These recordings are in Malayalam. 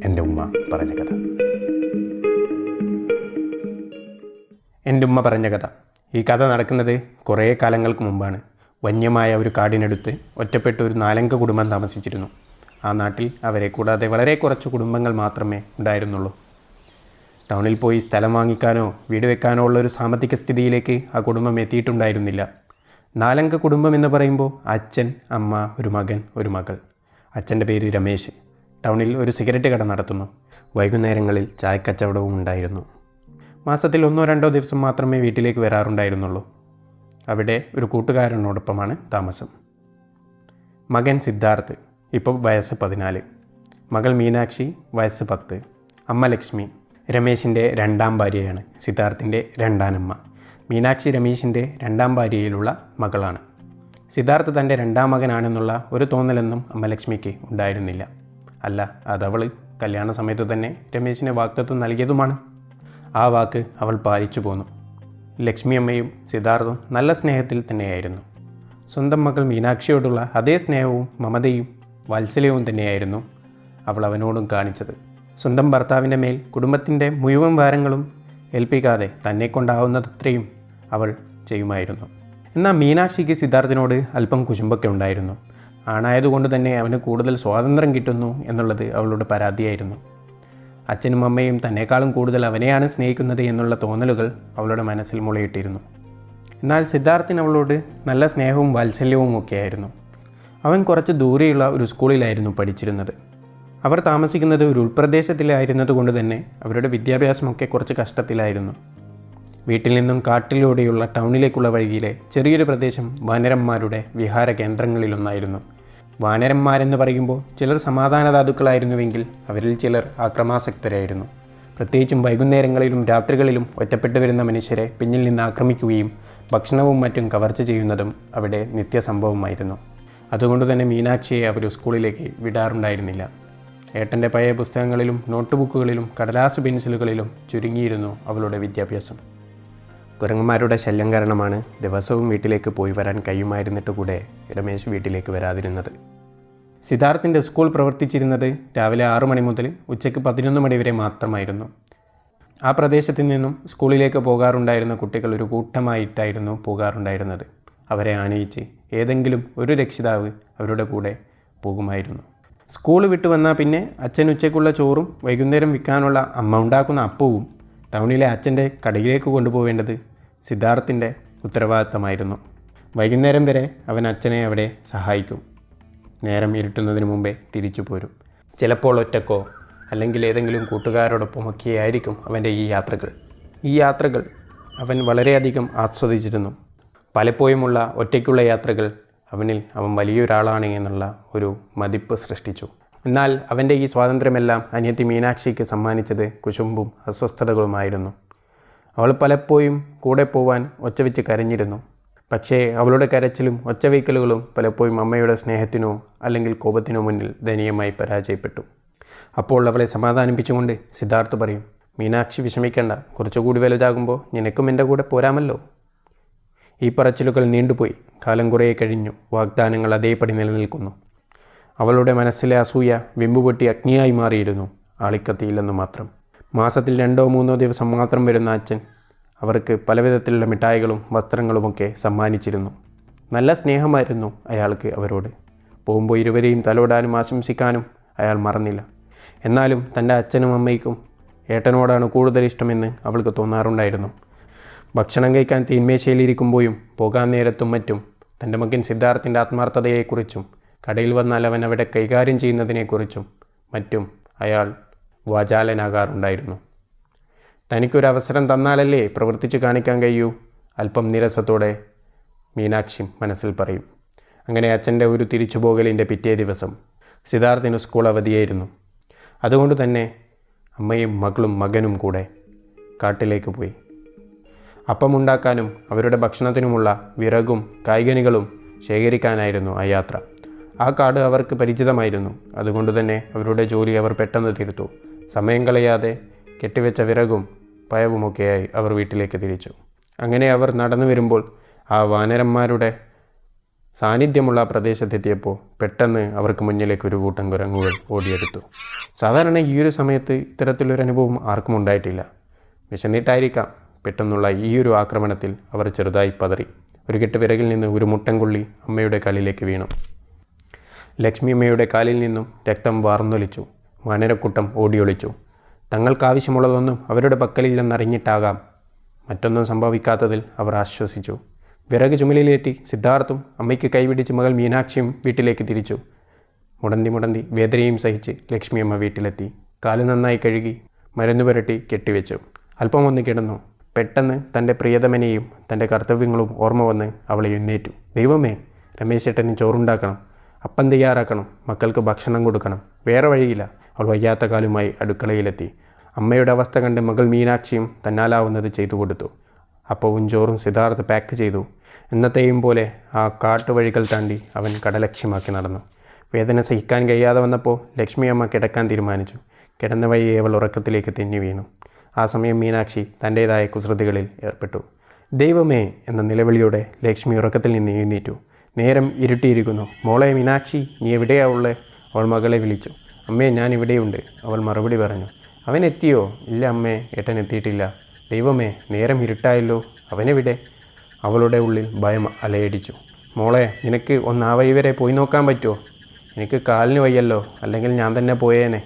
എൻ്റെ ഉമ്മ പറഞ്ഞ കഥ. എൻ്റെ ഉമ്മ പറഞ്ഞ കഥ. ഈ കഥ നടക്കുന്നത് കുറേ കാലങ്ങൾക്ക് മുമ്പാണ്. വന്യമായ ഒരു കാടിനടുത്ത് ഒറ്റപ്പെട്ട ഒരു 4 അംഗ കുടുംബം താമസിച്ചിരുന്നു. ആ നാട്ടിൽ അവരെ കൂടാതെ വളരെ കുറച്ച് കുടുംബങ്ങൾ മാത്രമേ ഉണ്ടായിരുന്നുള്ളൂ. ടൗണിൽ പോയി സ്ഥലം വാങ്ങിക്കാനോ വീട് വെക്കാനോ ഉള്ള ഒരു സാമ്പത്തിക സ്ഥിതിയിലേക്ക് ആ കുടുംബം എത്തിയിട്ടുണ്ടായിരുന്നില്ല. 4 അംഗ കുടുംബം എന്ന് പറയുമ്പോൾ അച്ഛൻ, അമ്മ, ഒരു മകൻ, ഒരു മകൾ. അച്ഛൻ്റെ പേര് രമേശ്. ടൗണിൽ ഒരു സിഗരറ്റ് കട നടത്തുന്നു. വൈകുന്നേരങ്ങളിൽ ചായക്കച്ചവടവും ഉണ്ടായിരുന്നു. മാസത്തിൽ 1-2 ദിവസം മാത്രമേ വീട്ടിലേക്ക് വരാറുണ്ടായിരുന്നുള്ളൂ. അവിടെ ഒരു കൂട്ടുകാരനോടൊപ്പമാണ് താമസം. മകൻ സിദ്ധാർത്ഥ്, ഇപ്പോൾ വയസ്സ് 14. മകൾ മീനാക്ഷി, വയസ്സ് 10. അമ്മ ലക്ഷ്മി രമേശിൻ്റെ 2ാം ഭാര്യയാണ്. സിദ്ധാർത്ഥിൻ്റെ 2ാനമ്മ. മീനാക്ഷി രമേശിൻ്റെ 2ാം ഭാര്യയിലുള്ള മകളാണ്. സിദ്ധാർത്ഥ് തൻ്റെ 2ാം മകനാണെന്നുള്ള ഒരു തോന്നലൊന്നും അമ്മ ലക്ഷ്മിക്ക് ഉണ്ടായിരുന്നില്ല. അല്ല, അതവൾ കല്യാണ സമയത്ത് തന്നെ രമേശിന് വാഗ്ദത്തം നൽകിയതുമാണ്. ആ വാക്ക് അവൾ പാലിച്ചു പോന്നു. ലക്ഷ്മി അമ്മയും സിദ്ധാർത്ഥും നല്ല സ്നേഹത്തിൽ തന്നെയായിരുന്നു. സ്വന്തം മകൾ മീനാക്ഷിയോടുള്ള അതേ സ്നേഹവും മമതയും വാത്സല്യവും തന്നെയായിരുന്നു അവൾ അവനോടും കാണിച്ചത്. സ്വന്തം ഭർത്താവിൻ്റെ മേൽ കുടുംബത്തിൻ്റെ മുഴുവൻ ഭാരങ്ങളും ഏൽപ്പിക്കാതെ തന്നെക്കൊണ്ടാവുന്നതത്രയും അവൾ ചെയ്യുമായിരുന്നു. എന്നാൽ മീനാക്ഷിക്ക് സിദ്ധാർത്ഥിനോട് അല്പം കുശുമ്പൊക്കെ ഉണ്ടായിരുന്നു. ആണായതുകൊണ്ട് തന്നെ അവന് കൂടുതൽ സ്വാതന്ത്ര്യം കിട്ടുന്നു എന്നുള്ളത് അവളുടെ പരാതിയായിരുന്നു. അച്ഛനും അമ്മയും തന്നെക്കാളും കൂടുതൽ അവനെയാണ് സ്നേഹിക്കുന്നത് എന്നുള്ള തോന്നലുകൾ അവളുടെ മനസ്സിൽ മുളയിട്ടിരുന്നു. എന്നാൽ സിദ്ധാർത്ഥിന് അവളോട് നല്ല സ്നേഹവും വാത്സല്യവും ഒക്കെയായിരുന്നു. അവൻ കുറച്ച് ദൂരെയുള്ള ഒരു സ്കൂളിലായിരുന്നു പഠിച്ചിരുന്നത്. അവർ താമസിക്കുന്നത് ഒരു ഉൾപ്രദേശത്തിലായിരുന്നത് കൊണ്ട് തന്നെ അവരുടെ വിദ്യാഭ്യാസമൊക്കെ കുറച്ച് കഷ്ടത്തിലായിരുന്നു. വീട്ടിൽ നിന്നും കാട്ടിലൂടെയുള്ള ടൗണിലേക്കുള്ള വഴിയിലെ ചെറിയൊരു പ്രദേശം വാനരന്മാരുടെ വിഹാര കേന്ദ്രങ്ങളിലൊന്നായിരുന്നു. വാനരന്മാരെന്ന് പറയുമ്പോൾ ചിലർ സമാധാനധാതുക്കളായിരുന്നുവെങ്കിൽ അവരിൽ ചിലർ ആക്രമാസക്തരായിരുന്നു. പ്രത്യേകിച്ചും വൈകുന്നേരങ്ങളിലും രാത്രികളിലും ഒറ്റപ്പെട്ടു വരുന്ന മനുഷ്യരെ പിന്നിൽ നിന്ന് ആക്രമിക്കുകയും ഭക്ഷണവും മറ്റും കവർച്ച ചെയ്യുന്നതും അവിടെ നിത്യസംഭവമായിരുന്നു. അതുകൊണ്ട് തന്നെ മീനാക്ഷിയെ അവർ സ്കൂളിലേക്ക് വിടാറുണ്ടായിരുന്നില്ല. ഏട്ടൻ്റെ പഴയ പുസ്തകങ്ങളിലും നോട്ട് ബുക്കുകളിലും കടലാസ് പെൻസിലുകളിലും ചുരുങ്ങിയിരുന്നു അവളുടെ വിദ്യാഭ്യാസം. കുരങ്ങന്മാരുടെ ശല്യം കാരണമാണ് ദിവസവും വീട്ടിലേക്ക് പോയി വരാൻ കഴിയുമായിരുന്നിട്ട് കൂടെ രമേശ് വീട്ടിലേക്ക് വരാതിരുന്നത്. സിദ്ധാർത്ഥിൻ്റെ സ്കൂൾ പ്രവർത്തിച്ചിരുന്നത് രാവിലെ 6 മണി മുതൽ ഉച്ചയ്ക്ക് 11 മണി വരെ മാത്രമായിരുന്നു. ആ പ്രദേശത്തു നിന്നും സ്കൂളിലേക്ക് പോകാറുണ്ടായിരുന്ന കുട്ടികൾ ഒരു കൂട്ടമായിട്ടായിരുന്നു പോകാറുണ്ടായിരുന്നത്. അവരെ ആനയിച്ച് ഏതെങ്കിലും ഒരു രക്ഷിതാവ് അവരുടെ കൂടെ പോകുമായിരുന്നു. സ്കൂൾ വിട്ടു വന്നാൽ പിന്നെ അച്ഛൻ ഉച്ചയ്ക്കുള്ള ചോറും വൈകുന്നേരം വിൽക്കാനുള്ള അമ്മ ഉണ്ടാക്കുന്ന അപ്പവും ടൗണിലെ അച്ഛൻ്റെ കടയിലേക്ക് കൊണ്ടുപോവേണ്ടത് സിദ്ധാർത്ഥിൻ്റെ ഉത്തരവാദിത്തമായിരുന്നു. വൈകുന്നേരം വരെ അവൻ അച്ഛനെ അവിടെ സഹായിക്കും. നേരം ഇരുട്ടുന്നതിന് മുമ്പേ തിരിച്ചു പോരും. ചിലപ്പോൾ ഒറ്റക്കോ അല്ലെങ്കിൽ ഏതെങ്കിലും കൂട്ടുകാരോടൊപ്പമൊക്കെ ആയിരിക്കും അവൻ്റെ ഈ യാത്രകൾ അവൻ വളരെയധികം ആസ്വദിച്ചിരുന്നു. പലപ്പോഴുമുള്ള ഒറ്റയ്ക്കുള്ള യാത്രകൾ അവൻ വലിയൊരാളാണ് എന്നുള്ള ഒരു മതിപ്പ് സൃഷ്ടിച്ചു. എന്നാൽ അവൻ്റെ ഈ സ്വാതന്ത്ര്യമെല്ലാം അനിയത്തി മീനാക്ഷിക്ക് സമ്മാനിച്ചത് കുശുമ്പും അസ്വസ്ഥതകളുമായിരുന്നു. അവൾ പലപ്പോഴും കൂടെ പോവാൻ ഒച്ചവെച്ച് കരഞ്ഞിരുന്നു. പക്ഷേ അവളുടെ കരച്ചിലും ഒച്ചവയ്ക്കലുകളും പലപ്പോഴും അമ്മയുടെ സ്നേഹത്തിനോ അല്ലെങ്കിൽ കോപത്തിനോ മുന്നിൽ ദയനീയമായി പരാജയപ്പെട്ടു. അപ്പോൾ അവളെ സമാധാനിപ്പിച്ചുകൊണ്ട് സിദ്ധാർത്ഥ് പറയും, മീനാക്ഷി വിഷമിക്കേണ്ട, കുറച്ചുകൂടി വലുതാകുമ്പോൾ നിനക്കും എൻ്റെ കൂടെ പോരാമല്ലോ. ഈ പറച്ചിലുകൾ നീണ്ടുപോയി. കാലം കുറേ കഴിഞ്ഞു. വാഗ്ദാനങ്ങൾ അതേപടി നിലനിൽക്കുന്നു. അവളുടെ മനസ്സിലെ അസൂയ വെമ്പുപൊട്ടി അഗ്നിയായി മാറിയിരുന്നു. ആളിക്കത്തിയില്ലെന്ന് മാത്രം. മാസത്തിൽ 2-3 ദിവസം മാത്രം വരുന്ന അച്ഛൻ അവർക്ക് പലവിധത്തിലുള്ള മിഠായികളും വസ്ത്രങ്ങളുമൊക്കെ സമ്മാനിച്ചിരുന്നു. നല്ല സ്നേഹമായിരുന്നു അയാൾക്ക് അവരോട്. പോകുമ്പോൾ ഇരുവരെയും തലോടാനും ആശംസിക്കാനും അയാൾ മറന്നില്ല. എന്നാലും തൻ്റെ അച്ഛനും അമ്മയ്ക്കും ഏട്ടനോടാണ് കൂടുതൽ ഇഷ്ടമെന്ന് അവൾക്ക് തോന്നാറുണ്ടായിരുന്നു. ഭക്ഷണം കഴിക്കാൻ തീന്മേശയിലിരിക്കുമ്പോഴും പോകാൻ നേരത്തും മറ്റും തൻ്റെ മകൻ സിദ്ധാർത്ഥിൻ്റെ ആത്മാർത്ഥതയെക്കുറിച്ചും കടയിൽ വന്നാൽ അവൻ അവിടെ കൈകാര്യം ചെയ്യുന്നതിനെക്കുറിച്ചും മറ്റും അയാൾ വാചാലനാകാറുണ്ടായിരുന്നു. തനിക്കൊരവസരം തന്നാലല്ലേ പ്രവർത്തിച്ച് കാണിക്കാൻ കഴിയൂ, അല്പം നിരസത്തോടെ മീനാക്ഷി മനസ്സിൽ പറയും. അങ്ങനെ അച്ഛൻ്റെ ഒരു തിരിച്ചുപോകലിൻ്റെ പിറ്റേ ദിവസം സിദ്ധാർത്ഥിന് സ്കൂൾ അവധിയായിരുന്നു. അതുകൊണ്ട് തന്നെ അമ്മയും മകളും മകനും കൂടെ കാട്ടിലേക്ക് പോയി. അപ്പമുണ്ടാക്കാനും അവരുടെ ഭക്ഷണത്തിനുമുള്ള വിറകും കായ്കനികളും ശേഖരിക്കാനായിരുന്നു ആ യാത്ര. ആ കാട് അവർക്ക് പരിചിതമായിരുന്നു. അതുകൊണ്ട് തന്നെ അവരുടെ ജോലി അവർ പെട്ടെന്ന് തീർത്തു. സമയം കളയാതെ കെട്ടിവെച്ച വിറകും പയവുമൊക്കെയായി അവർ വീട്ടിലേക്ക് തിരിച്ചു. അങ്ങനെ അവർ നടന്നു വരുമ്പോൾ ആ വാനരന്മാരുടെ സാന്നിധ്യമുള്ള ആ പ്രദേശത്തെത്തിയപ്പോൾ പെട്ടെന്ന് അവർക്ക് മുന്നിലേക്ക് ഒരു കൂട്ടം കുരങ്ങുകൾ ഓടിയെടുത്തു. സാധാരണ ഈ ഒരു സമയത്ത് ഇത്തരത്തിലൊരു അനുഭവം ആർക്കും ഉണ്ടായിട്ടില്ല. വിശന്നിട്ടായിരിക്കാം പെട്ടെന്നുള്ള ഈ ഒരു ആക്രമണത്തിൽ അവർ ചെറുതായി പതറി. ഒരു കെട്ട് വിറകിൽ നിന്ന് ഒരു മുട്ടൻകൊള്ളി അമ്മയുടെ കാലിലേക്ക് വീണു. ലക്ഷ്മി അമ്മയുടെ കാലിൽ നിന്നും രക്തം വാർന്നൊലിച്ചു. വാനരക്കൂട്ടം ഓടിയൊളിച്ചു. തങ്ങൾക്കാവശ്യമുള്ളതൊന്നും അവരുടെ പക്കലില്ലെന്നറിഞ്ഞിട്ടാകാം മറ്റൊന്നും സംഭവിക്കാത്തതിൽ അവർ ആശ്വസിച്ചു. വിറക് ചുമലിലേറ്റി സിദ്ധാർത്ഥും അമ്മയ്ക്ക് കൈപിടിച്ച് മകൾ മീനാക്ഷിയും വീട്ടിലേക്ക് തിരിച്ചു. മുടന്തി വേദനയും സഹിച്ച് ലക്ഷ്മിയമ്മ വീട്ടിലെത്തി. കാല് നന്നായി കഴുകി മരുന്ന് പുരട്ടി കെട്ടിവെച്ചു. അല്പം ഒന്ന് കിടന്നു. പെട്ടെന്ന് തൻ്റെ പ്രിയതമനെയും തൻ്റെ കർത്തവ്യങ്ങളും ഓർമ്മ വന്ന് അവളെ എഴുന്നേറ്റു. ദൈവമേ, രമേശ് ഏട്ടന് ചോറുണ്ടാക്കണം, അപ്പം തയ്യാറാക്കണം, മക്കൾക്ക് ഭക്ഷണം കൊടുക്കണം. വേറെ വഴിയില്ല. അവൾ വയ്യാത്ത കാലുമായി അടുക്കളയിലെത്തി. അമ്മയുടെ അവസ്ഥ കണ്ട് മകൾ മീനാക്ഷിയും തന്നാലാവുന്നത് ചെയ്തു കൊടുത്തു. അപ്പവും ചോറും സിദ്ധാർത്ഥ് പാക്ക് ചെയ്തു. എന്നത്തെയും പോലെ ആ കാട്ടുവഴികൾ താണ്ടി അവൻ കടലക്ഷ്യമാക്കി നടന്നു. വേദന സഹിക്കാൻ കഴിയാതെ വന്നപ്പോൾ ലക്ഷ്മി അമ്മ കിടക്കാൻ തീരുമാനിച്ചു. കിടന്ന വഴിയെ അവൾ ഉറക്കത്തിലേക്ക് തെന്നി വീണു. ആ സമയം മീനാക്ഷി തൻ്റേതായ കുസൃതികളിൽ ഏർപ്പെട്ടു. ദൈവമേ എന്ന നിലവിളിയോടെ ലക്ഷ്മി ഉറക്കത്തിൽ നിന്ന് എഴുന്നേറ്റു. നേരം ഇരുട്ടിയിരിക്കുന്നു. മോളെ മീനാക്ഷി, നീ എവിടെയാ ഉള്ളേ? അവൾ മകളെ വിളിച്ചു. അമ്മേ, ഞാൻ ഇവിടെയുണ്ട്, അവൾ മറുപടി പറഞ്ഞു. അവൻ എത്തിയോ? ഇല്ല അമ്മേ, ഏട്ടൻ എത്തിയിട്ടില്ല. ദൈവമേ, നേരം ഇരുട്ടായല്ലോ, അവനെവിടെ? അവളുടെ ഉള്ളിൽ ഭയം അലയടിച്ചു. മോളെ, നിനക്ക് ഒന്ന് ആ വഴി വരെ പോയി നോക്കാൻ പറ്റുമോ? എനിക്ക് കാലിന് വയ്യല്ലോ, അല്ലെങ്കിൽ ഞാൻ തന്നെ പോയേനെ.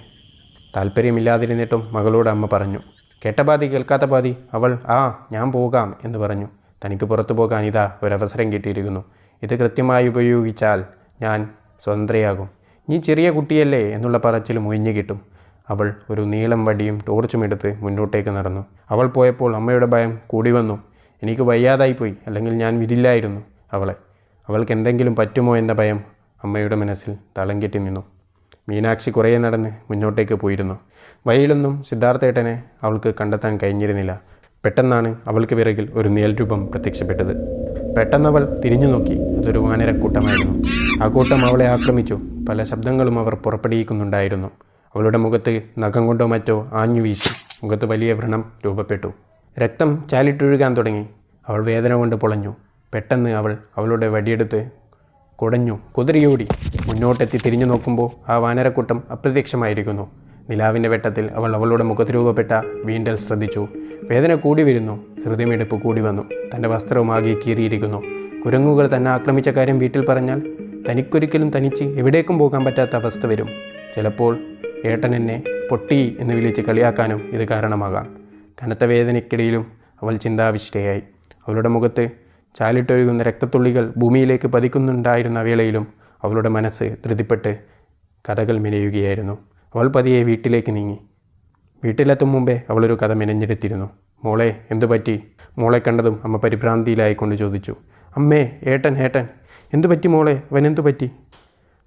താല്പര്യമില്ലാതിരുന്നിട്ടും മകളോട് അമ്മ പറഞ്ഞു. കേട്ട പാതി കേൾക്കാത്ത പാതി അവൾ ഞാൻ പോകാം എന്ന് പറഞ്ഞു. തനിക്ക് പുറത്തു പോകാൻ ഇതാ ഒരവസരം കിട്ടിയിരിക്കുന്നു. ഇത് കൃത്യമായി ഉപയോഗിച്ചാൽ ഞാൻ സ്വതന്ത്രയാകും. നീ ചെറിയ കുട്ടിയല്ലേ എന്നുള്ള പറച്ചിൽ മുഴിഞ്ഞു കിട്ടും. അവൾ ഒരു നീളം വടിയും ടോർച്ചുമെടുത്ത് മുന്നോട്ടേക്ക് നടന്നു. അവൾ പോയപ്പോൾ അമ്മയുടെ ഭയം കൂടി വന്നു. എനിക്ക് വയ്യാതായിപ്പോയി, അല്ലെങ്കിൽ ഞാൻ വിടില്ലായിരുന്നു അവളെ. അവൾക്ക് എന്തെങ്കിലും പറ്റുമോ എന്ന ഭയം അമ്മയുടെ മനസ്സിൽ തളം കെട്ടി നിന്നു. മീനാക്ഷി കുറേ നടന്ന് മുന്നോട്ടേക്ക് പോയിരുന്നു. വഴിയിലൊന്നും സിദ്ധാർത്ഥേട്ടനെ അവൾക്ക് കണ്ടെത്താൻ കഴിഞ്ഞിരുന്നില്ല. പെട്ടെന്നാണ് അവൾക്ക് പിറകിൽ ഒരു നിഴൽരൂപം പ്രത്യക്ഷപ്പെട്ടത്. പെട്ടെന്നവൾ തിരിഞ്ഞു നോക്കി. അതൊരു വാനരക്കൂട്ടമായിരുന്നു. ആ കൂട്ടം അവളെ ആക്രമിച്ചു. പല ശബ്ദങ്ങളും അവർ പുറപ്പെടുവിക്കുന്നുണ്ടായിരുന്നു. അവളുടെ മുഖത്ത് നഖം കൊണ്ടോ മറ്റോ ആഞ്ഞു വീശി. മുഖത്ത് വലിയ വ്രണം രൂപപ്പെട്ടു. രക്തം ചാലിട്ടൊഴുകാൻ തുടങ്ങി. അവൾ വേദന കൊണ്ട് പൊളഞ്ഞു. പെട്ടെന്ന് അവളുടെ വടിയെടുത്ത് കുതിരിയോടി. മുന്നോട്ടെത്തി തിരിഞ്ഞു നോക്കുമ്പോൾ ആ വാനരക്കൂട്ടം അപ്രത്യക്ഷമായിരിക്കുന്നു. നിലാവിൻ്റെ വെട്ടത്തിൽ അവൾ അവളുടെ മുഖത്ത് രൂപപ്പെട്ട വീണ്ടൽ ശ്രദ്ധിച്ചു. വേദന കൂടി വരുന്നു. ഹൃദയമിടിപ്പ് കൂടി വന്നു. തൻ്റെ വസ്ത്രവും ആകെ കീറിയിരിക്കുന്നു. കുരങ്ങുകൾ തന്നെ ആക്രമിച്ച കാര്യം വീട്ടിൽ പറഞ്ഞാൽ തനിക്കൊരിക്കലും തനിച്ച് എവിടേക്കും പോകാൻ പറ്റാത്ത അവസ്ഥ വരും. ചിലപ്പോൾ ഏട്ടൻ എന്നെ പൊട്ടി എന്ന് വിളിച്ച് കളിയാക്കാനും ഇത് കാരണമാകാം. കനത്ത വേദനയ്ക്കിടയിലും അവൾ ചിന്താവിഷ്ടയായി. അവളുടെ മുഖത്ത് ചാലിട്ടൊഴുകുന്ന രക്തത്തുള്ളികൾ ഭൂമിയിലേക്ക് പതിക്കുന്നുണ്ടായിരുന്ന വേളയിലും അവളുടെ മനസ്സ് ധൃതിപ്പെട്ട് കഥകൾ മെനയുകയായിരുന്നു. അവൾ പതിയെ വീട്ടിലേക്ക് നീങ്ങി. വീട്ടിലെത്തും മുമ്പേ അവളൊരു കഥ മെനഞ്ഞെടുത്തിരുന്നു. മോളെ, എന്തു പറ്റി? മോളെ കണ്ടതും അമ്മ പരിഭ്രാന്തിയിലായിക്കൊണ്ട് ചോദിച്ചു. അമ്മേ, ഏട്ടൻ എന്തു പറ്റി മോളെ? അവനെന്തു പറ്റി?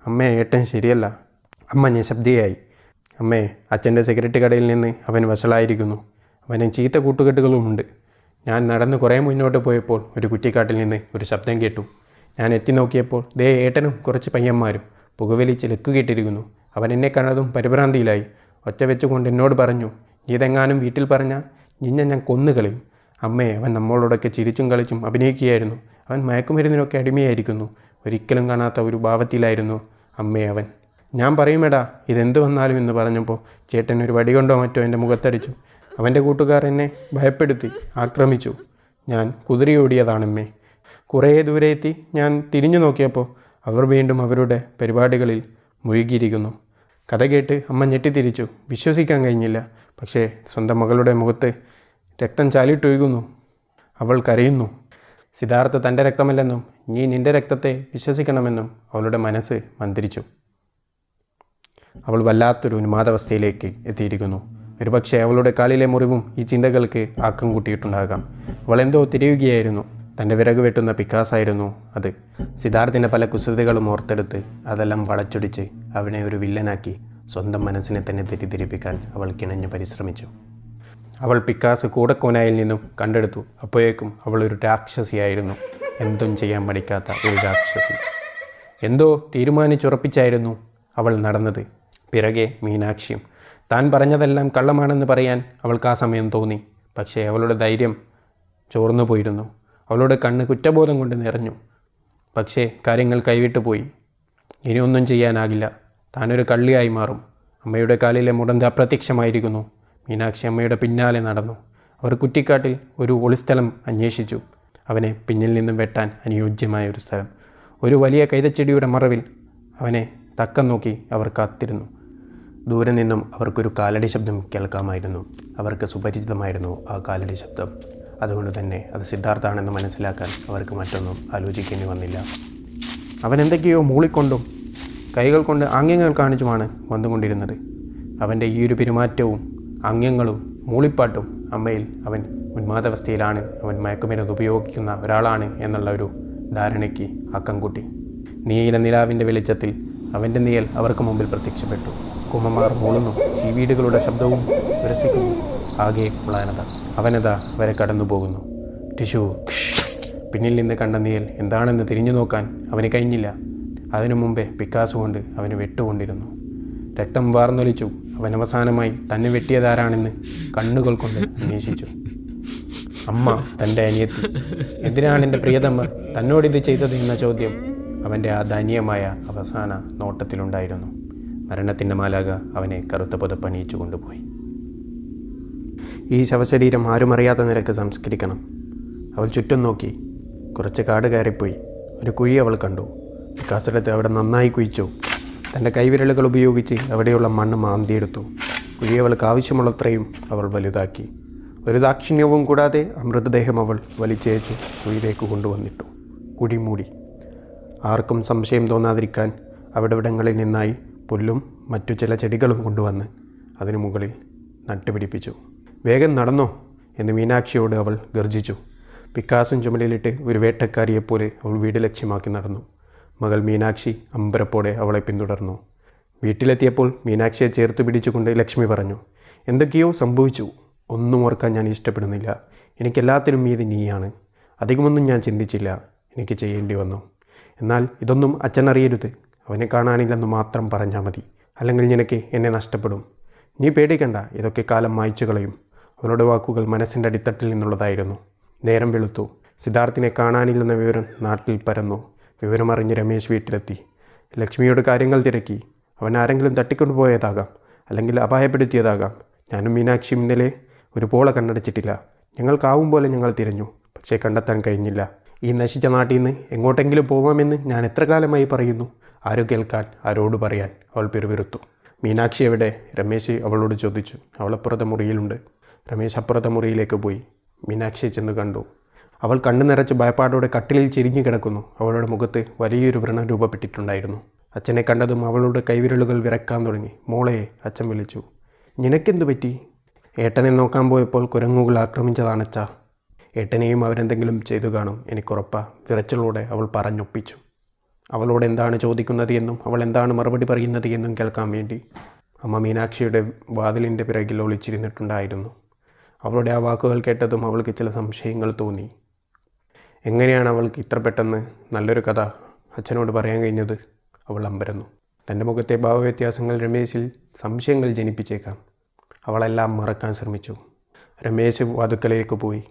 അമ്മേ, ഏട്ടൻ ശരിയല്ല. അമ്മ നിശബ്ദയായി. അമ്മേ, അച്ഛൻ്റെ സിഗരറ്റ് കടയിൽ നിന്ന് അവൻ വഷളായിരിക്കുന്നു. അവന് ചീത്ത കൂട്ടുകെട്ടുകളുമുണ്ട്. ഞാൻ നടന്ന് കുറേ മുന്നോട്ട് പോയപ്പോൾ ഒരു കുറ്റിക്കാട്ടിൽ നിന്ന് ഒരു ശബ്ദം കേട്ടു. ഞാൻ എത്തി നോക്കിയപ്പോൾ ദേ ഏട്ടനും കുറച്ച് പയ്യന്മാരും പുകവലിച്ച് ലക്കുകെട്ടിരിക്കുന്നു. അവൻ എന്നെ കണ്ടതും പരിഭ്രാന്തിയിലായി. ഒച്ച വെച്ചുകൊണ്ട് എന്നോട് പറഞ്ഞു, ഇതെങ്ങാനും വീട്ടിൽ പറഞ്ഞാൽ ഞാൻ കൊന്നുകളയും. അമ്മേ, അവൻ നമ്മളോടൊക്കെ ചിരിച്ചും കളിച്ചും അഭിനയിക്കുകയായിരുന്നു. അവൻ മയക്കുമരുന്നിനൊക്കെ അടിമയായിരിക്കുന്നു. ഒരിക്കലും കാണാത്ത ഒരു ഭാവത്തിലായിരുന്നു അമ്മേ അവൻ. ഞാൻ പറയുമെടാ, ഇതെന്തു വന്നാലും എന്ന് പറഞ്ഞപ്പോൾ ചേട്ടൻ ഒരു വടി കൊണ്ടോ മറ്റോ എൻ്റെ മുഖത്തടിച്ചു. അവൻ്റെ കൂട്ടുകാർ എന്നെ ഭയപ്പെടുത്തി ആക്രമിച്ചു. ഞാൻ കുതിരയോടിയതാണമ്മേ. കുറേ ദൂരെ എത്തി ഞാൻ തിരിഞ്ഞു നോക്കിയപ്പോൾ അവർ വീണ്ടും അവരുടെ പരിപാടികളിൽ മുഴുകിയിരിക്കുന്നു. കഥ കേട്ട് അമ്മ ഞെട്ടിത്തിരിച്ചു. വിശ്വസിക്കാൻ കഴിഞ്ഞില്ല. പക്ഷേ സ്വന്തം മകളുടെ മുഖത്ത് രക്തം ചാലിട്ടൊഴുകുന്നു. അവൾ കരയുന്നു. സിദ്ധാർത്ഥ തൻ്റെ രക്തമല്ലെന്നും നീ നിൻ്റെ രക്തത്തെ വിശ്വസിക്കണമെന്നും അവളുടെ മനസ്സ് മന്ത്രിച്ചു. അവൾ വല്ലാത്തൊരു ഉന്മാദാവസ്ഥയിലേക്ക് എത്തിയിരിക്കുന്നു. ഒരുപക്ഷെ അവളുടെ കാലിലെ മുറിവും ഈ ചിന്തകൾക്ക് ആക്കം കൂട്ടിയിട്ടുണ്ടാകാം. അവളെന്തോ തിരയുകയായിരുന്നു. തൻ്റെ വിറക് വെട്ടുന്ന പിക്കാസായിരുന്നു അത്. സിദ്ധാർത്ഥിൻ്റെ പല കുസൃതികളും ഓർത്തെടുത്ത് അതെല്ലാം വളച്ചൊടിച്ച് അവനെ ഒരു വില്ലനാക്കി സ്വന്തം മനസ്സിനെ തന്നെ തെറ്റിദ്ധരിപ്പിക്കാൻ അവൾ കിണഞ്ഞു പരിശ്രമിച്ചു. അവൾ പിക്കാസ് കൂടക്കോനായിൽ നിന്നും കണ്ടെടുത്തു. അപ്പോഴേക്കും അവൾ ഒരു രാക്ഷസിയായിരുന്നു. എന്തും ചെയ്യാൻ മടിക്കാത്ത ഒരു രാക്ഷസി. എന്തോ തീരുമാനിച്ചുറപ്പിച്ചായിരുന്നു അവൾ നടന്നത്. പിറകെ മീനാക്ഷിയും. താൻ പറഞ്ഞതെല്ലാം കള്ളമാണെന്ന് പറയാൻ അവൾക്ക് ആ സമയം തോന്നി. പക്ഷേ അവളുടെ ധൈര്യം ചോർന്നു പോയിരുന്നു. അവളുടെ കണ്ണ് കുറ്റബോധം കൊണ്ട് നിറഞ്ഞു. പക്ഷേ കാര്യങ്ങൾ കൈവിട്ടു പോയി. ഇനിയൊന്നും ചെയ്യാനാകില്ല. താനൊരു കള്ളിയായി മാറും. അമ്മയുടെ കാലിലെ മുടന്ത് അപ്രത്യക്ഷമായിരിക്കുന്നു. മീനാക്ഷി അമ്മയുടെ പിന്നാലെ നടന്നു. അവർ കുറ്റിക്കാട്ടിൽ ഒരു ഒളിസ്ഥലം അന്വേഷിച്ചു. അവനെ പിന്നിൽ നിന്നും വെട്ടാൻ അനുയോജ്യമായ ഒരു സ്ഥലം. ഒരു വലിയ കൈതച്ചെടിയുടെ മറവിൽ അവനെ തക്കം നോക്കി അവർ കാത്തിരുന്നു. ദൂരെ നിന്നും അവർക്കൊരു കാലടി ശബ്ദം കേൾക്കാമായിരുന്നു. അവർക്ക് സുപരിചിതമായിരുന്നു ആ കാലടി ശബ്ദം. അതുകൊണ്ട് തന്നെ അത് സിദ്ധാർത്ഥാണെന്ന് മനസ്സിലാക്കാൻ അവർക്ക് മറ്റൊന്നും ആലോചിക്കേണ്ടി വന്നില്ല. അവൻ എന്തൊക്കെയോ മൂളിക്കൊണ്ടും കൈകൾ കൊണ്ട് ആംഗ്യങ്ങൾ കാണിച്ചുമാണ് വന്നുകൊണ്ടിരുന്നത്. അവൻ്റെ ഈ ഒരു പെരുമാറ്റവും ആംഗ്യങ്ങളും മൂളിപ്പാട്ടും അമ്മയിൽ അവൻ ഉന്മാദാവസ്ഥയിലാണ്, അവൻ മയക്കുമരുന്ന് ഉപയോഗിക്കുന്ന ഒരാളാണ് എന്നുള്ള ഒരു ധാരണയ്ക്ക് ആക്കം കൂട്ടി. നീല നിലാവിൻ്റെ വെളിച്ചത്തിൽ അവൻ്റെ നിഴൽ അവർക്ക് മുമ്പിൽ പ്രത്യക്ഷപ്പെട്ടു. കുമ്മമാർ മൂളുന്നു, ചീവീടുകളുടെ ശബ്ദവും വിരസിക്കുന്നു. ആകെ പ്ലാനത. അവനത വരെ കടന്നു പോകുന്നു. ടിഷു പിന്നിൽ നിന്ന് കണ്ട നിഴൽ എന്താണെന്ന് തിരിഞ്ഞു നോക്കാൻ അവന് കഴിഞ്ഞില്ല. അതിനു മുമ്പേ പിക്കാസ് കൊണ്ട് അവന് വെട്ടുകൊണ്ടിരുന്നു. രക്തം വാർന്നൊലിച്ചു. അവൻ അവസാനമായി തന്നെ വെട്ടിയതാരാണെന്ന് കണ്ണുകൾ കൊണ്ട് അന്വേഷിച്ചു. അമ്മ, തൻ്റെ അനിയത്തി. എന്തിനാണ് എൻ്റെ പ്രിയതമ്മ തന്നോടിത് ചെയ്തത് എന്ന ചോദ്യം അവൻ്റെ ആ ദയനീയമായ അവസാന നോട്ടത്തിലുണ്ടായിരുന്നു. മരണത്തിൻ്റെ മാലാക അവനെ കറുത്ത പുതപ്പണിയിച്ചു കൊണ്ടുപോയി. ഈ ശവശരീരം ആരുമറിയാത്ത നിലക്ക് സംസ്കരിക്കണം. അവൾ ചുറ്റും നോക്കി. കുറച്ച് കാട് കയറിപ്പോയി. ഒരു കുഴി അവൾ കണ്ടു. കാസെടുത്ത് അവിടെ നന്നായി കുഴിച്ചു. തൻ്റെ കൈവിരലുകൾ ഉപയോഗിച്ച് അവിടെയുള്ള മണ്ണ് മാന്തിയെടുത്തു. കുഴി അവൾക്ക് ആവശ്യമുള്ളത്രയും അവൾ വലുതാക്കി. ഒരു ദാക്ഷിണ്യവും കൂടാതെ ആ മൃതദേഹം അവൾ വലിച്ചേച്ചു കുഴിയിലേക്ക് കൊണ്ടുവന്നിട്ടു. കുഴി മൂടി. ആർക്കും സംശയം തോന്നാതിരിക്കാൻ അവിടെവിടങ്ങളിൽ നിന്നായി പുല്ലും മറ്റു ചില ചെടികളും കൊണ്ടുവന്ന് അതിനു മുകളിൽ നട്ടുപിടിപ്പിച്ചു. വേഗം നടന്നോ എന്ന് മീനാക്ഷിയോട് അവൾ ഗർജിച്ചു. പിക്കാസും ചുമലിലിട്ട് ഒരു വേട്ടക്കാരിയെപ്പോലെ അവൾ വീട് ലക്ഷ്യമാക്കി നടന്നു. മകൾ മീനാക്ഷി അമ്പരപ്പോടെ അവളെ പിന്തുടർന്നു. വീട്ടിലെത്തിയപ്പോൾ മീനാക്ഷിയെ ചേർത്ത് പിടിച്ചുകൊണ്ട് ലക്ഷ്മി പറഞ്ഞു, എന്തൊക്കെയോ സംഭവിച്ചു. ഒന്നും ഓർക്കാൻ ഞാൻ ഇഷ്ടപ്പെടുന്നില്ല. എനിക്കെല്ലാത്തിനും മീതി നീയാണ്. അധികമൊന്നും ഞാൻ ചിന്തിച്ചില്ല. എനിക്ക് ചെയ്യേണ്ടി വന്നു. എന്നാൽ ഇതൊന്നും അച്ഛൻ അറിയരുത്. അവനെ കാണാനില്ലെന്ന് മാത്രം പറഞ്ഞാൽ മതി. അല്ലെങ്കിൽ നിനക്ക് എന്നെ നഷ്ടപ്പെടും. നീ പേടിക്കണ്ട, ഇതൊക്കെ കാലം മായ്ച്ചു കളയും. അവളുടെ വാക്കുകൾ മനസ്സിൻ്റെ അടിത്തട്ടിൽ നിന്നുള്ളതായിരുന്നു. നേരം വെളുത്തു. സിദ്ധാർത്ഥിനെ കാണാനില്ലെന്ന വിവരം നാട്ടിൽ പരന്നു. വിവരമറിഞ്ഞ് രമേശ് വീട്ടിലെത്തി. ലക്ഷ്മിയോട് കാര്യങ്ങൾ തിരക്കി. അവൻ ആരെങ്കിലും തട്ടിക്കൊണ്ടുപോയതാകാം, അല്ലെങ്കിൽ അപായപ്പെടുത്തിയതാകാം. ഞാനും മീനാക്ഷിയും ഇന്നലെ ഒരു പോള കണ്ണടച്ചിട്ടില്ല. ഞങ്ങൾക്കാവും പോലെ ഞങ്ങൾ തിരഞ്ഞു, പക്ഷേ കണ്ടെത്താൻ കഴിഞ്ഞില്ല. ഈ നശിച്ച നാട്ടിൽ നിന്ന് എങ്ങോട്ടെങ്കിലും പോവാമെന്ന് ഞാൻ എത്ര കാലമായി പറയുന്നു. ആരോ കേൾക്കാൻ, ആരോട് പറയാൻ? അവൾ പിറുപിറുത്തു. മീനാക്ഷി എവിടെ? രമേശ് അവളോട് ചോദിച്ചു. അവളപ്പുറത്തെ മുറിയിലുണ്ട്. രമേശ് അപ്പുറത്തെ മുറിയിലേക്ക് പോയി. മീനാക്ഷിയെ ചെന്ന് കണ്ടു. അവൾ കണ്ണു നിറച്ച് ഭയപ്പാടോടെ കട്ടിലിൽ ചെരിഞ്ഞു കിടക്കുന്നു. അവളുടെ മുഖത്ത് വലിയൊരു വ്രണം രൂപപ്പെട്ടിട്ടുണ്ടായിരുന്നു. അച്ഛനെ കണ്ടതും അവളുടെ കൈവിരലുകൾ വിറക്കാൻ തുടങ്ങി. മോളെ, അച്ഛൻ വിളിച്ചു. നിനക്കെന്തു പറ്റി? ഏട്ടനെ നോക്കാൻ പോയപ്പോൾ കുരങ്ങുകൾ ആക്രമിച്ചതാണച്ചാ. ഏട്ടനെയും അവരെന്തെങ്കിലും ചെയ്തു കാണും, എനിക്കുറപ്പാ. വിറച്ചലോടെ അവൾ പറഞ്ഞൊപ്പിച്ചു. അവളോട് എന്താണ് ചോദിക്കുന്നത് എന്നും അവൾ എന്താണ് മറുപടി പറയുന്നത് എന്നും കേൾക്കാൻ വേണ്ടി അമ്മ മീനാക്ഷിയുടെ വാതിലിൻ്റെ പിറകിൽ ഒളിച്ചിരുന്നിട്ടുണ്ടായിരുന്നു. അവളുടെ ആ വാക്കുകൾ കേട്ടതും അവൾക്ക് ചില സംശയങ്ങൾ തോന്നി. എങ്ങനെയാണ് അവൾക്ക് ഇത്ര പെട്ടെന്ന് നല്ലൊരു കഥ അച്ഛനോട് പറയാൻ കഴിഞ്ഞത്? അവൾ അമ്പരന്നു. തൻ്റെ മുഖത്തെ ഭാവവ്യത്യാസങ്ങൾ രമേശിൽ സംശയങ്ങൾ ജനിപ്പിച്ചേക്കാം. അവളെല്ലാം മറക്കാൻ ശ്രമിച്ചു. രമേശ് വാതുക്കലേക്ക് പോയി.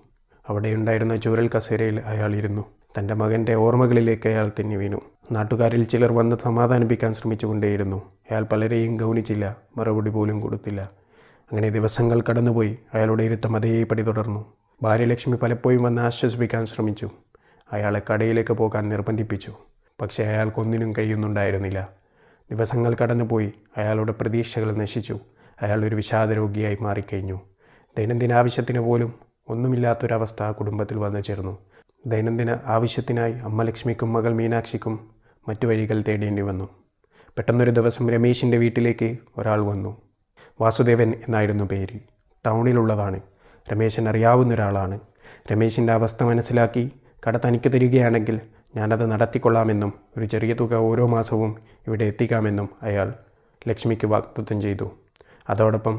അവിടെയുണ്ടായിരുന്ന ചൂരൽ കസേരയിൽ അയാൾ ഇരുന്നു. തൻ്റെ മകൻ്റെ ഓർമ്മകളിലേക്ക് അയാൾ തെന്നി വീണു. നാട്ടുകാരിൽ ചിലർ വന്ന് സമാധാനിപ്പിക്കാൻ ശ്രമിച്ചുകൊണ്ടേയിരുന്നു. അയാൾ പലരെയും ഗൗനിച്ചില്ല, മറുപടി പോലും കൊടുത്തില്ല. അങ്ങനെ ദിവസങ്ങൾ കടന്നുപോയി. അയാളുടെ ഇരുത്തം അതേപടി തുടർന്നു. ഭാര്യ ലക്ഷ്മി പലപ്പോഴും വന്ന് ആശ്വസിപ്പിക്കാൻ ശ്രമിച്ചു. അയാളെ കടയിലേക്ക് പോകാൻ നിർബന്ധിപ്പിച്ചു. പക്ഷേ അയാൾക്കൊന്നിനും കഴിയുന്നുണ്ടായിരുന്നില്ല. ദിവസങ്ങൾ കടന്നുപോയി. അയാളുടെ പ്രതീക്ഷകൾ നശിച്ചു. അയാൾ ഒരു വിഷാദരോഗിയായി മാറിക്കഴിഞ്ഞു. ദൈനംദിന ആവശ്യത്തിന് പോലും ഒന്നുമില്ലാത്തൊരവസ്ഥ ആ കുടുംബത്തിൽ വന്നു ചേർന്നു. ദൈനംദിന ആവശ്യത്തിനായി അമ്മ ലക്ഷ്മിക്കും മകൾ മീനാക്ഷിക്കും മറ്റു വഴികൾ തേടേണ്ടി വന്നു. പെട്ടെന്നൊരു ദിവസം രമേശിൻ്റെ വീട്ടിലേക്ക് ഒരാൾ വന്നു. വാസുദേവൻ എന്നായിരുന്നു പേര്. ടൗണിലുള്ളതാണ്. രമേശൻ അറിയാവുന്ന ഒരാളാണ്. രമേശിൻ്റെ അവസ്ഥ മനസ്സിലാക്കി കട തനിക്ക് തരികയാണെങ്കിൽ ഞാനത് നടത്തിക്കൊള്ളാമെന്നും ഒരു ചെറിയ തുക ഓരോ മാസവും ഇവിടെ എത്തിക്കാമെന്നും അയാൾ ലക്ഷ്മിക്ക് വാഗ്ദത്തം ചെയ്തു. അതോടൊപ്പം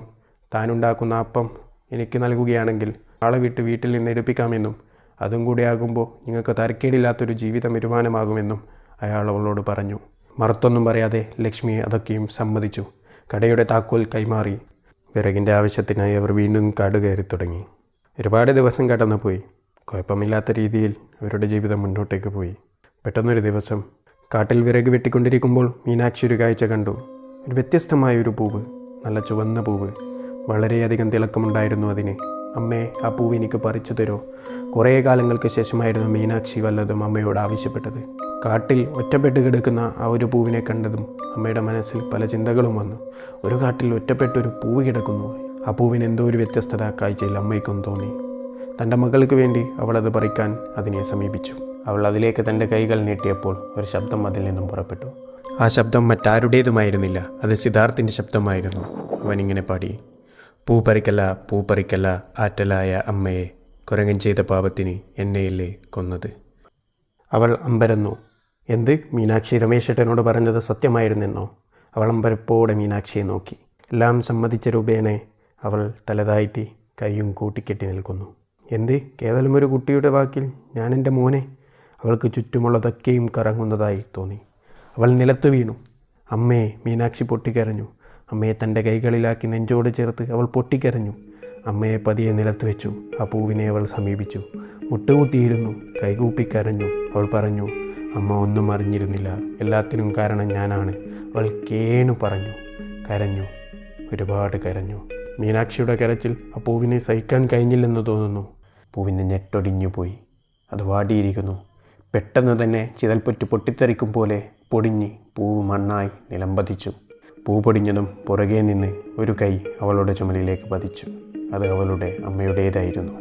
താനുണ്ടാക്കുന്ന അപ്പം എനിക്ക് നൽകുകയാണെങ്കിൽ ആളെ വിട്ട് വീട്ടിൽ നിന്ന് എടുപ്പിക്കാമെന്നും അതും കൂടി ആകുമ്പോൾ നിങ്ങൾക്ക് തരക്കേടില്ലാത്തൊരു ജീവിതം വരുമാനമാകുമെന്നും അയാൾ അവളോട് പറഞ്ഞു. മറുത്തൊന്നും പറയാതെ ലക്ഷ്മി അതൊക്കെയും സമ്മതിച്ചു. കടയുടെ താക്കോൽ കൈമാറി. വിറകിൻ്റെ ആവശ്യത്തിനായി അവർ വീണ്ടും കാട് കയറി തുടങ്ങി. ഒരുപാട് ദിവസം കടന്നുപോയി. കുഴപ്പമില്ലാത്ത രീതിയിൽ അവരുടെ ജീവിതം മുന്നോട്ടേക്ക് പോയി. പെട്ടെന്നൊരു ദിവസം കാട്ടിൽ വിറക് വെട്ടിക്കൊണ്ടിരിക്കുമ്പോൾ മീനാക്ഷി ഒരു കാഴ്ച കണ്ടു. ഒരു വ്യത്യസ്തമായൊരു പൂവ്, നല്ല ചുവന്ന പൂവ്. വളരെയധികം തിളക്കമുണ്ടായിരുന്നു അതിന്. അമ്മേ, ആ പൂവ് എനിക്ക് പറിച്ചു തരോ? കുറേ കാലങ്ങൾക്ക് ശേഷമായിരുന്നു മീനാക്ഷി വല്ലതും അമ്മയോട് ആവശ്യപ്പെട്ടത്. കാട്ടിൽ ഒറ്റപ്പെട്ട് കിടക്കുന്ന ആ ഒരു പൂവിനെ കണ്ടതും അമ്മയുടെ മനസ്സിൽ പല ചിന്തകളും വന്നു. ഒരു കാട്ടിൽ ഒറ്റപ്പെട്ടൊരു പൂവ് കിടക്കുന്നു. ആ പൂവിന് എന്തോ ഒരു വ്യത്യസ്തത കാഴ്ചയിൽ അമ്മയ്ക്കും തോന്നി. തൻ്റെ മകൾക്ക് വേണ്ടി അവൾ അത് പറിക്കാൻ അതിനെ സമീപിച്ചു. അവൾ അതിലേക്ക് തൻ്റെ കൈകൾ നീട്ടിയപ്പോൾ ഒരു ശബ്ദം അതിൽ നിന്നും പുറപ്പെട്ടു. ആ ശബ്ദം മറ്റാരുടേതുമായിരുന്നില്ല, അത് സിദ്ധാർത്ഥിൻ്റെ ശബ്ദമായിരുന്നു. അവനിങ്ങനെ പാടി: പൂ പറിക്കല്ല, പൂ പറിക്കല്ല, ആറ്റലായ അമ്മയെ, കുരങ്ങൻ ചെയ്ത പാപത്തിന് എന്നെയല്ലേ കൊന്നത്. അവൾ അമ്പരന്നു. എന്ത്? മീനാക്ഷി രമേശേട്ടനോട് പറഞ്ഞത് സത്യമായിരുന്നെന്നോ? അവൾ അമ്പരപ്പോടെ മീനാക്ഷിയെ നോക്കി. എല്ലാം സമ്മതിച്ച രൂപേണെ അവൾ തലതാഴ്ത്തി കൈയും കൂട്ടിക്കെട്ടി നിൽക്കുന്നു. എന്ത്? കേവലം ഒരു കുട്ടിയുടെ വാക്കിൽ ഞാൻ എൻ്റെ മോനെ? അവൾക്ക് ചുറ്റുമുള്ളതൊക്കെയും കറങ്ങുന്നതായി തോന്നി. അവൾ നിലത്ത് വീണു. അമ്മേ! മീനാക്ഷി പൊട്ടിക്കരഞ്ഞു. അമ്മയെ തൻ്റെ കൈകളിലാക്കി നെഞ്ചോട് ചേർത്ത് അവൾ പൊട്ടിക്കരഞ്ഞു. അമ്മയെ പതിയെ നിലത്ത് വെച്ചു. ആ പൂവിനെ അവൾ സമീപിച്ചു. മുട്ടുകുത്തിയിരുന്നു. കൈകൂപ്പിക്കരഞ്ഞു. അവൾ പറഞ്ഞു: അമ്മ ഒന്നും അറിഞ്ഞിരുന്നില്ല, എല്ലാത്തിനും കാരണം ഞാനാണ്. അവൾ കേണു പറഞ്ഞു. കരഞ്ഞു, ഒരുപാട് കരഞ്ഞു. മീനാക്ഷിയുടെ കരച്ചിൽ ആ പൂവിനെ സഹിക്കാൻ കഴിഞ്ഞില്ലെന്ന് തോന്നുന്നു. പൂവിൻ്റെ ഞെട്ടൊടിഞ്ഞു പോയി. അത് വാടിയിരിക്കുന്നു. പെട്ടെന്ന് തന്നെ ചിതൽപ്പുറ്റ് പൊട്ടിത്തെറിക്കും പോലെ പൊടിഞ്ഞ് പൂവ് മണ്ണായി നിലംപതിച്ചു. പൂ പൊടിഞ്ഞതും പുറകെ നിന്ന് ഒരു കൈ അവളുടെ ചുമലിലേക്ക് പതിച്ചു. അത് അവളുടെ അമ്മയുടേതായിരുന്നു.